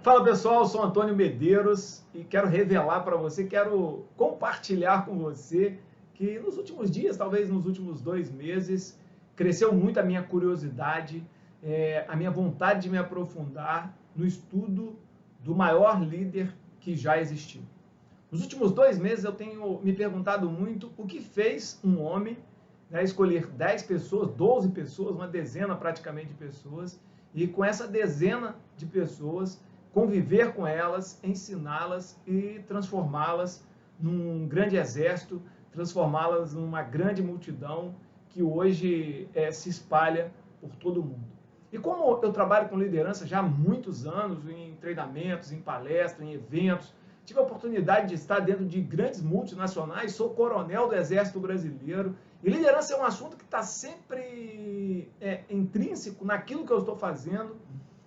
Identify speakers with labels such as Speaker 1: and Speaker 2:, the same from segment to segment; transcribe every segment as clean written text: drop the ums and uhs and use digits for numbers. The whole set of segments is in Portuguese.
Speaker 1: Fala pessoal, eu sou Antônio Medeiros e quero revelar para você, quero compartilhar com você que nos últimos dias, talvez nos últimos 2 meses, cresceu muito a minha curiosidade, a minha vontade de me aprofundar no estudo do maior líder que já existiu. Nos últimos 2 meses eu tenho me perguntado muito o que fez um homem, né, escolher 10 pessoas, 12 pessoas, uma dezena praticamente de pessoas, e com essa dezena de pessoas conviver com elas, ensiná-las e transformá-las num grande exército, transformá-las numa grande multidão que hoje se espalha por todo o mundo. E como eu trabalho com liderança já há muitos anos, em treinamentos, em palestras, em eventos, tive a oportunidade de estar dentro de grandes multinacionais, sou coronel do Exército Brasileiro, e liderança é um assunto que está sempre intrínseco naquilo que eu estou fazendo.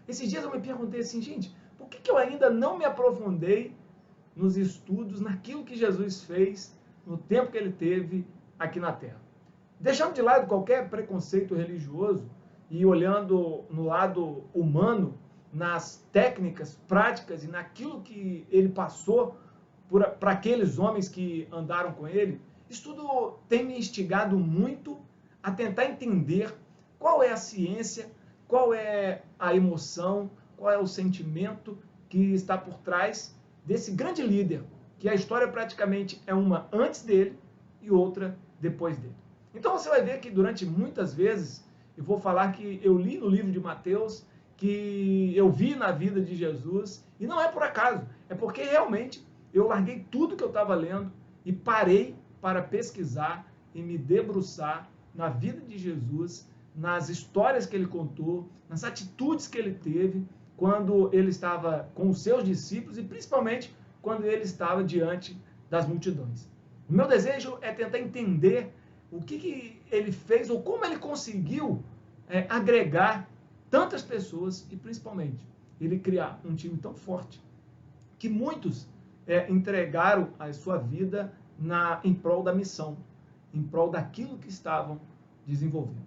Speaker 1: Esses dias eu me perguntei assim, gente, por que eu ainda não me aprofundei nos estudos, naquilo que Jesus fez no tempo que ele teve aqui na Terra? Deixando de lado qualquer preconceito religioso e olhando no lado humano, nas técnicas, práticas e naquilo que ele passou para aqueles homens que andaram com ele, isso tudo tem me instigado muito a tentar entender qual é a ciência, qual é a emoção, qual é o sentimento que está por trás desse grande líder, que a história praticamente é uma antes dele e outra depois dele. Então você vai ver que durante muitas vezes eu vou falar que eu li no livro de Mateus, que eu vi na vida de Jesus, e não é por acaso, é porque realmente eu larguei tudo que eu estava lendo e parei para pesquisar e me debruçar na vida de Jesus, nas histórias que ele contou, nas atitudes que ele teve quando ele estava com os seus discípulos e principalmente quando ele estava diante das multidões. O meu desejo é tentar entender o que ele fez ou como ele conseguiu agregar tantas pessoas e principalmente ele criar um time tão forte que muitos entregaram a sua vida em prol da missão, em prol daquilo que estavam desenvolvendo.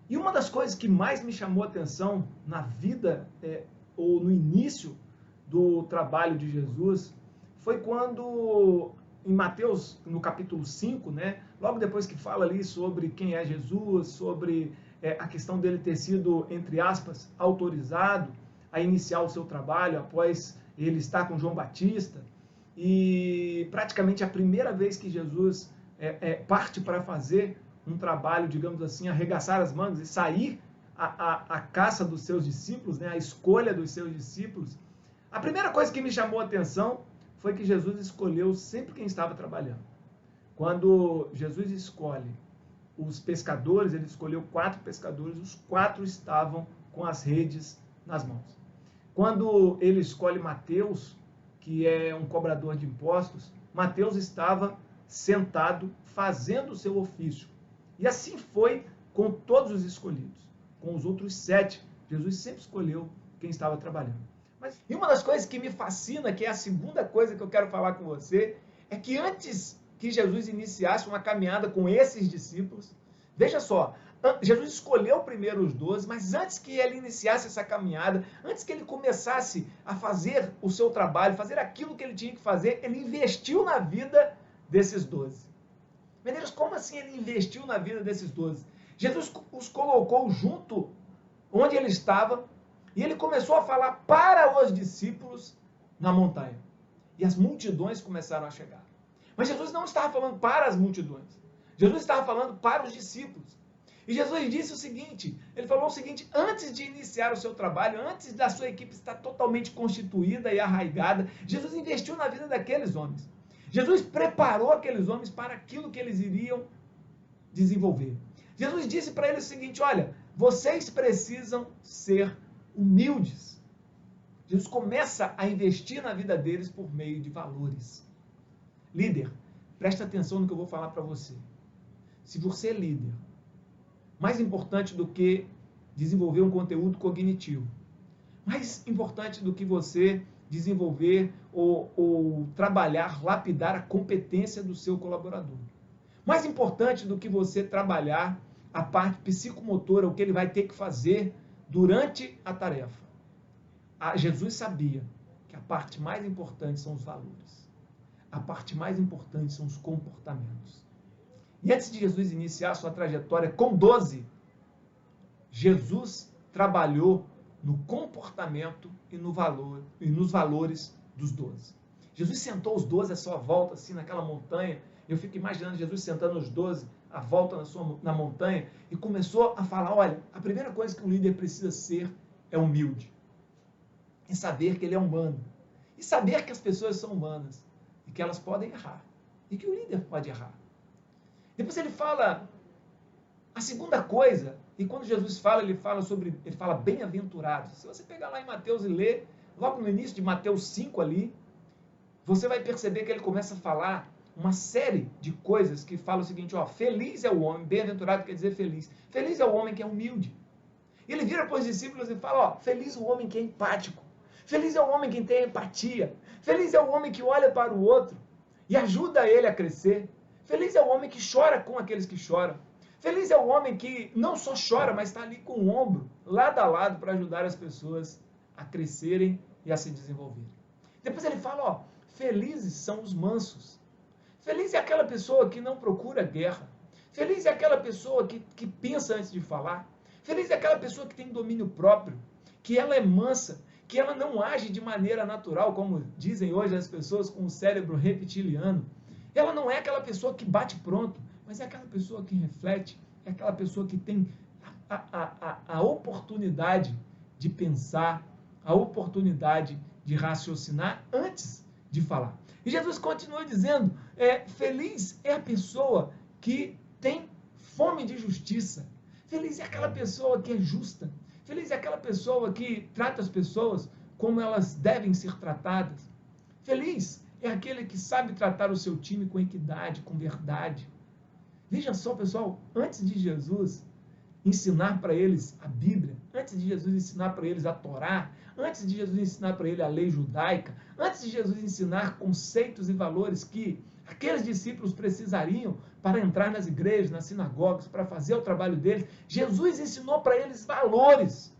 Speaker 1: E uma das coisas que mais me chamou a atenção na vida ou no início do trabalho de Jesus foi quando, em Mateus, no capítulo 5, né, logo depois que fala ali sobre quem é Jesus, sobre a questão dele ter sido, entre aspas, autorizado a iniciar o seu trabalho após ele estar com João Batista, e praticamente a primeira vez que Jesus parte para fazer um trabalho, digamos assim, arregaçar as mangas e sair à caça dos seus discípulos, né, a escolha dos seus discípulos, a primeira coisa que me chamou a atenção foi que Jesus escolheu sempre quem estava trabalhando. Quando Jesus escolhe os pescadores, ele escolheu 4 pescadores, os 4 estavam com as redes nas mãos. Quando ele escolhe Mateus, que é um cobrador de impostos, Mateus estava sentado fazendo o seu ofício. E assim foi com todos os escolhidos. Com os outros 7, Jesus sempre escolheu quem estava trabalhando. E uma das coisas que me fascina, que é a segunda coisa que eu quero falar com você, é que antes que Jesus iniciasse uma caminhada com esses discípulos, veja só, Jesus escolheu primeiro os 12, mas antes que ele iniciasse essa caminhada, antes que ele começasse a fazer o seu trabalho, fazer aquilo que ele tinha que fazer, ele investiu na vida desses 12. Medeiros, como assim ele investiu na vida desses 12? Jesus os colocou junto onde ele estava e ele começou a falar para os discípulos na montanha. E as multidões começaram a chegar. Mas Jesus não estava falando para as multidões. Jesus estava falando para os discípulos. E Jesus disse o seguinte, ele falou o seguinte, antes de iniciar o seu trabalho, antes da sua equipe estar totalmente constituída e arraigada, Jesus investiu na vida daqueles homens. Jesus preparou aqueles homens para aquilo que eles iriam desenvolver. Jesus disse para eles o seguinte, olha, vocês precisam ser humildes. Jesus começa a investir na vida deles por meio de valores. Líder, presta atenção no que eu vou falar para você. Se você é líder, mais importante do que desenvolver um conteúdo cognitivo, mais importante do que você desenvolver ou trabalhar, lapidar a competência do seu colaborador, mais importante do que você trabalhar a parte psicomotora, o que ele vai ter que fazer durante a tarefa. Jesus sabia a parte mais importante são os valores. A parte mais importante são os comportamentos. E antes de Jesus iniciar sua trajetória com 12, Jesus trabalhou no comportamento e nos valores dos 12. Jesus sentou os 12 à sua volta, assim, naquela montanha. Eu fico imaginando Jesus sentando os 12 à volta na montanha e começou a falar, olha, a primeira coisa que um líder precisa ser é humilde. E saber que ele é humano. E saber que as pessoas são humanas. E que elas podem errar. E que o líder pode errar. Depois ele fala a segunda coisa, e quando Jesus fala, ele fala bem-aventurados. Se você pegar lá em Mateus e ler, logo no início de Mateus 5 ali, você vai perceber que ele começa a falar uma série de coisas que falam o seguinte, ó, feliz é o homem, bem-aventurado quer dizer feliz. Feliz é o homem que é humilde. E ele vira para os discípulos e fala, ó, feliz o homem que é empático. Feliz é o homem que tem empatia. Feliz é o homem que olha para o outro e ajuda ele a crescer. Feliz é o homem que chora com aqueles que choram. Feliz é o homem que não só chora, mas está ali com o ombro, lado a lado, para ajudar as pessoas a crescerem e a se desenvolverem. Depois ele fala, ó, felizes são os mansos. Feliz é aquela pessoa que não procura guerra. Feliz é aquela pessoa que pensa antes de falar. Feliz é aquela pessoa que tem domínio próprio, que ela é mansa, que ela não age de maneira natural, como dizem hoje as pessoas com o cérebro reptiliano. Ela não é aquela pessoa que bate pronto, mas é aquela pessoa que reflete, é aquela pessoa que tem a oportunidade de pensar, a oportunidade de raciocinar antes de falar. E Jesus continua dizendo, feliz é a pessoa que tem fome de justiça. Feliz é aquela pessoa que é justa. Feliz é aquela pessoa que trata as pessoas como elas devem ser tratadas. Feliz é aquele que sabe tratar o seu time com equidade, com verdade. Veja só, pessoal, antes de Jesus ensinar para eles a Bíblia, antes de Jesus ensinar para eles a Torá, antes de Jesus ensinar para eles a lei judaica, antes de Jesus ensinar conceitos e valores que aqueles discípulos precisariam para entrar nas igrejas, nas sinagogas, para fazer o trabalho deles, Jesus ensinou para eles valores.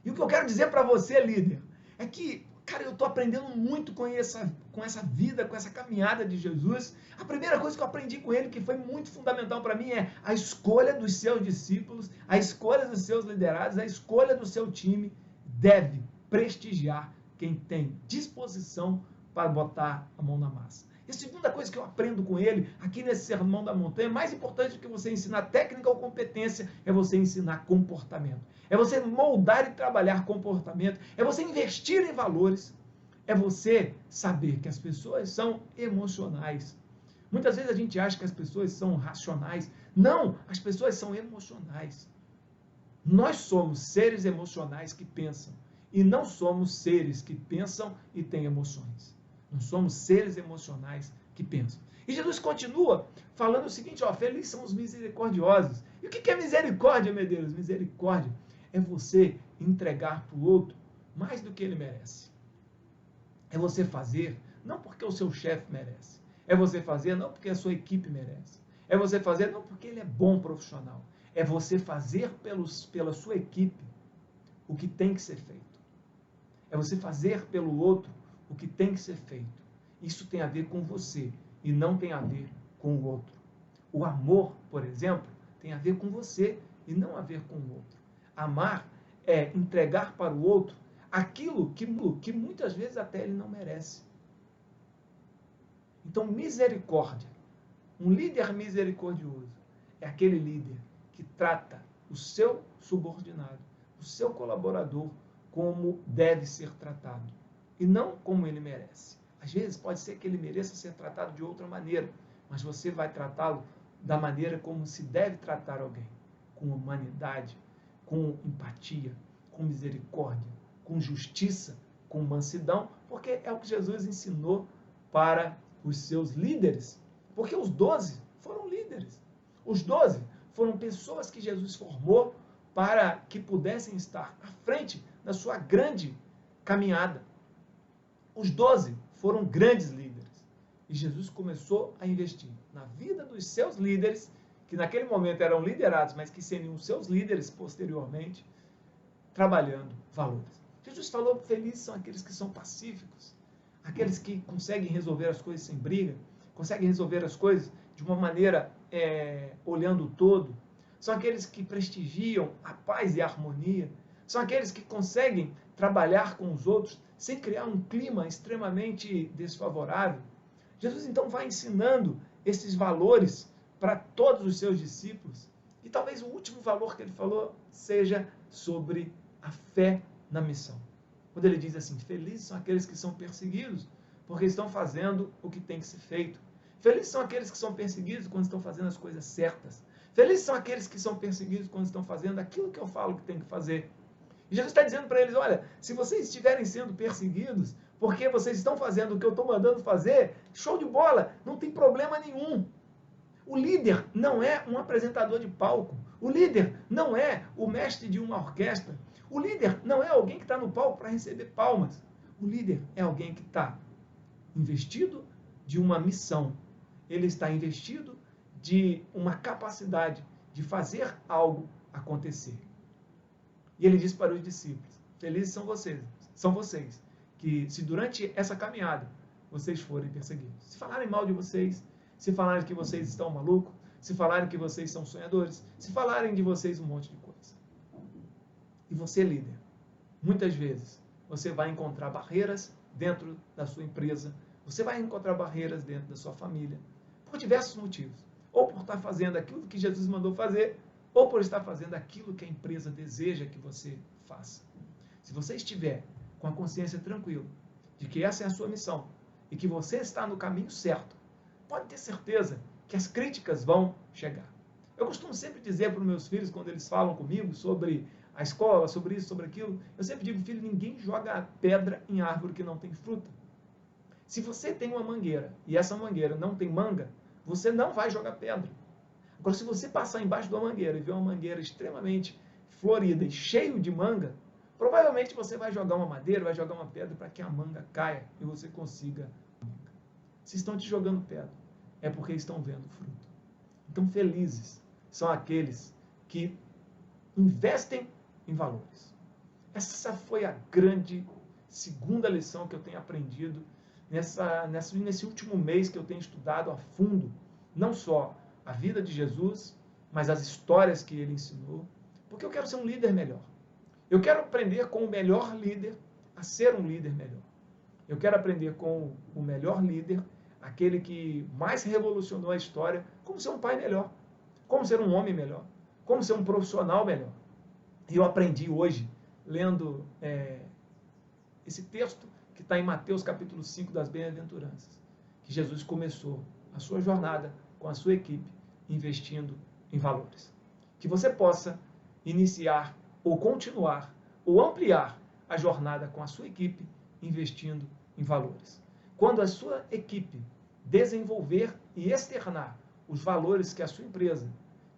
Speaker 1: E o que eu quero dizer para você, líder, é que, cara, eu estou aprendendo muito com essa vida, com essa caminhada de Jesus. A primeira coisa que eu aprendi com ele, que foi muito fundamental para mim, é a escolha dos seus discípulos, a escolha dos seus liderados, a escolha do seu time deve prestigiar quem tem disposição para botar a mão na massa. E a segunda coisa que eu aprendo com ele, aqui nesse Sermão da Montanha, mais importante do que você ensinar técnica ou competência, é você ensinar comportamento. É você moldar e trabalhar comportamento, é você investir em valores, é você saber que as pessoas são emocionais. Muitas vezes a gente acha que as pessoas são racionais. Não, as pessoas são emocionais. Nós somos seres emocionais que pensam, e não somos seres que pensam e têm emoções. Nós somos seres emocionais que pensam. E Jesus continua falando o seguinte, ó, felizes são os misericordiosos. E o que é misericórdia, Medeiros? Misericórdia é você entregar para o outro mais do que ele merece. É você fazer, não porque o seu chefe merece. É você fazer, não porque a sua equipe merece. É você fazer, não porque ele é bom profissional. É você fazer pela sua equipe o que tem que ser feito. É você fazer pelo outro o que tem que ser feito. Isso tem a ver com você e não tem a ver com o outro. O amor, por exemplo, tem a ver com você e não a ver com o outro. Amar é entregar para o outro aquilo que muitas vezes até ele não merece. Então, misericórdia. Um líder misericordioso é aquele líder que trata o seu subordinado, o seu colaborador, como deve ser tratado e não como ele merece. Às vezes pode ser que ele mereça ser tratado de outra maneira, mas você vai tratá-lo da maneira como se deve tratar alguém, com humanidade, com empatia, com misericórdia, com justiça, com mansidão, porque é o que Jesus ensinou para os seus líderes, porque os 12 foram líderes. Os 12 foram pessoas que Jesus formou para que pudessem estar à frente da sua grande caminhada. Os 12 foram grandes líderes. E Jesus começou a investir na vida dos seus líderes, que naquele momento eram liderados, mas que seriam seus líderes posteriormente, trabalhando valores. Jesus falou, felizes são aqueles que são pacíficos, aqueles que conseguem resolver as coisas sem briga, conseguem resolver as coisas de uma maneira olhando o todo, são aqueles que prestigiam a paz e a harmonia, são aqueles que conseguem trabalhar com os outros sem criar um clima extremamente desfavorável. Jesus então vai ensinando esses valores para todos os seus discípulos, e talvez o último valor que ele falou seja sobre a fé na missão. Quando ele diz assim, felizes são aqueles que são perseguidos, porque estão fazendo o que tem que ser feito. Felizes são aqueles que são perseguidos quando estão fazendo as coisas certas. Felizes são aqueles que são perseguidos quando estão fazendo aquilo que eu falo que tem que fazer. E Jesus está dizendo para eles, olha, se vocês estiverem sendo perseguidos, porque vocês estão fazendo o que eu estou mandando fazer, show de bola, não tem problema nenhum. O líder não é um apresentador de palco. O líder não é o mestre de uma orquestra. O líder não é alguém que está no palco para receber palmas. O líder é alguém que está investido de uma missão. Ele está investido de uma capacidade de fazer algo acontecer. E ele diz para os discípulos, felizes são vocês, que se durante essa caminhada vocês forem perseguidos. Se falarem mal de vocês, se falarem que vocês estão malucos, se falarem que vocês são sonhadores, se falarem de vocês um monte de coisa. E você, líder, muitas vezes você vai encontrar barreiras dentro da sua empresa, você vai encontrar barreiras dentro da sua família, por diversos motivos. Ou por estar fazendo aquilo que Jesus mandou fazer, ou por estar fazendo aquilo que a empresa deseja que você faça. Se você estiver com a consciência tranquila de que essa é a sua missão e que você está no caminho certo, pode ter certeza que as críticas vão chegar. Eu costumo sempre dizer para os meus filhos, quando eles falam comigo sobre a escola, sobre isso, sobre aquilo, eu sempre digo, filho, ninguém joga pedra em árvore que não tem fruta. Se você tem uma mangueira e essa mangueira não tem manga, você não vai jogar pedra. Agora, se você passar embaixo da mangueira e ver uma mangueira extremamente florida e cheio de manga, provavelmente você vai jogar uma madeira, vai jogar uma pedra para que a manga caia e você consiga a manga. Se estão te jogando pedra, é porque estão vendo fruto. Então, felizes são aqueles que investem em valores. Essa foi a grande segunda lição que eu tenho aprendido nesse último mês que eu tenho estudado a fundo, não só a vida de Jesus, mas as histórias que ele ensinou, porque eu quero ser um líder melhor. Eu quero aprender com o melhor líder a ser um líder melhor. Eu quero aprender com o melhor líder, aquele que mais revolucionou a história, como ser um pai melhor, como ser um homem melhor, como ser um profissional melhor. E eu aprendi hoje, lendo esse texto que está em Mateus capítulo 5 das Bem-aventuranças, que Jesus começou a sua jornada com a sua equipe, investindo em valores. Que você possa iniciar, ou continuar, ou ampliar a jornada com a sua equipe, investindo em valores. Quando a sua equipe desenvolver e externar os valores que a sua empresa,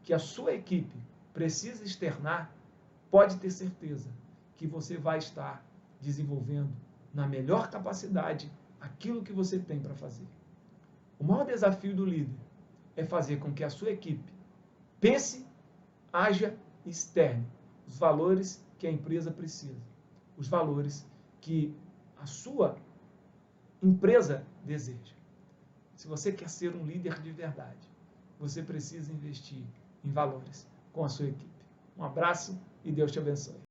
Speaker 1: que a sua equipe precisa externar, pode ter certeza que você vai estar desenvolvendo na melhor capacidade aquilo que você tem para fazer. O maior desafio do líder é fazer com que a sua equipe pense, haja e externe os valores que a empresa precisa, os valores que a sua empresa deseja. Se você quer ser um líder de verdade, você precisa investir em valores com a sua equipe. Um abraço e Deus te abençoe.